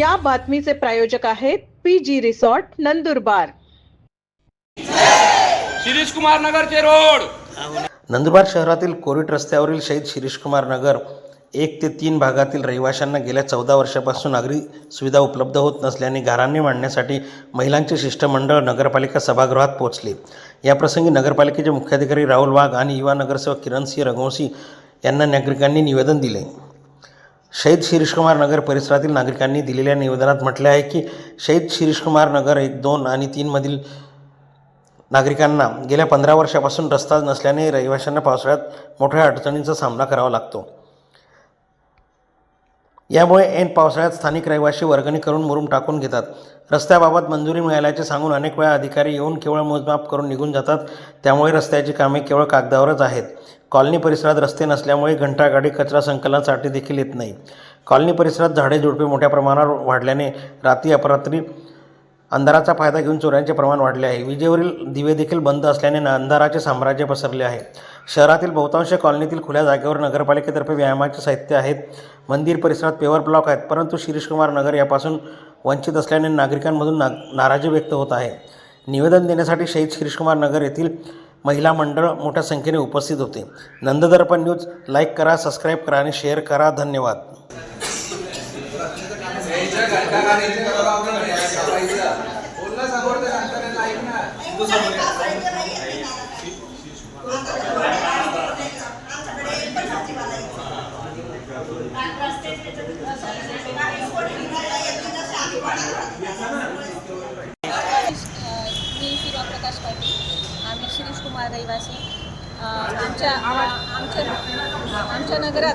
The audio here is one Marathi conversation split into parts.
या बातमीचे प्रायोजक आहेत PG रिसॉर्ट नंदुरबार। शिरीष कुमार नगरचे रोड। नंदुरबार शहरातील कोरीट रस्त्यावरील शहीद शिरीष कुमार नगर 1 ते 3 भागातील रहिवाशांना गेल्या 14 वर्षापासून नागरी सुविधा उपलब्ध होत नसल्याने गाऱ्हाणे मांडण्यासाठी महिलांचे शिष्टमंडळ नगरपालिका सभागृहात पोहोचले। याप्रसंगी नगरपालिकेचे मुख्याधिकारी राहुल वाघ आणि युवा नगरसेवक किरणसिंह रघुवंशी यांना नागरिकांनी निवेदन दिले। शहीद शिरीष कुमार नगर परिसरातील नागरिकांनी दिलेल्या निवेदनात म्हटले आहे की शहीद शिरीष कुमार नगर 1, 2 आणि 3 मधील नागरिकांना गेल्या 15 वर्षापासून रस्ता नसल्याने रहिवाशांना पावसाळ्यात मोठ्या अडचणींचा सामना करावा लागतो। यामुळे ऐन पावसाळ्यात स्थानिक रहिवासी वर्गणी करून मुरुम टाकून घेतात। रस्त्याबाबत मंजुरी मिळाल्याचे सांगून अनेक वेळा अधिकारी येऊन केवळ मोजमाप करून निघून जातात। त्यामुळे रस्त्याची कामे केवळ कागदावरच आहेत। कॉलनी परिसरात रस्ते नसल्यामुळे घंटागाडी कचरा संकलनासाठी देखील येत नाही। कॉलनी परिसरात झाडे झुडपे मोठ्या प्रमाणावर वाढल्याने रात्री अपरात्री अंधाराचा फायदा घेऊन चोऱ्यांचे प्रमाण वाढले आहे। विजेवरील दिवे देखील बंद असल्याने अंधाराचे साम्राज्य पसरले आहे। शहरातील बहुतांश कॉलनीतील खुल्या जागेवर नगरपालिकेतर्फे व्यायामाचे साहित्य आहेत। मंदिर परिसरात पेवर ब्लॉक आहेत, परंतु शिरीष कुमार नगर यापासून वंचित असल्याने नागरिकांमधून नाराजी व्यक्त होत आहे। निवेदन देण्यासाठी शहीद शिरीष कुमार नगर येथील महिला मंडळ मोठ्या संख्येने उपस्थित होते। नंददर्पण न्यूज लाईक करा, सबस्क्राईब करा आणि शेअर करा। धन्यवाद। मी शिवा प्रकाश पाटील, आम्ही शिरीष कुमार रहिवासी। आमच्या नगरात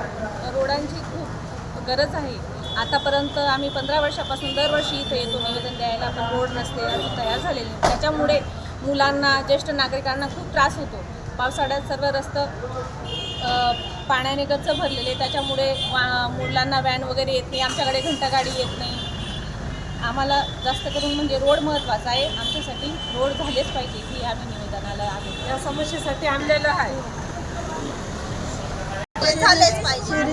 रोडांची खूप गरज आहे। आतापर्यंत आम्ही 15 वर्षापासून दरवर्षी इथे येतो निवेदन द्यायला, पण रोड रस्ते अजून तयार झालेले नाही। त्याच्यामुळे मुलांना, ज्येष्ठ नागरिकांना खूप त्रास होतो। पावसाळ्यात सर्व रस्ते पाण्याने गच्च भरलेले, त्याच्यामुळे मुलांना व्हॅन वगैरे येत नाही, आमच्याकडे घंटागाडी येत नाही। आम्हाला जास्त करून म्हणजे रोड महत्त्वाचा आहे, आमच्यासाठी रोड झालेच पाहिजे ही आम्ही निवेदनाला आलो। या समस्येसाठी आणलेलं आहे, झालेच पाहिजे।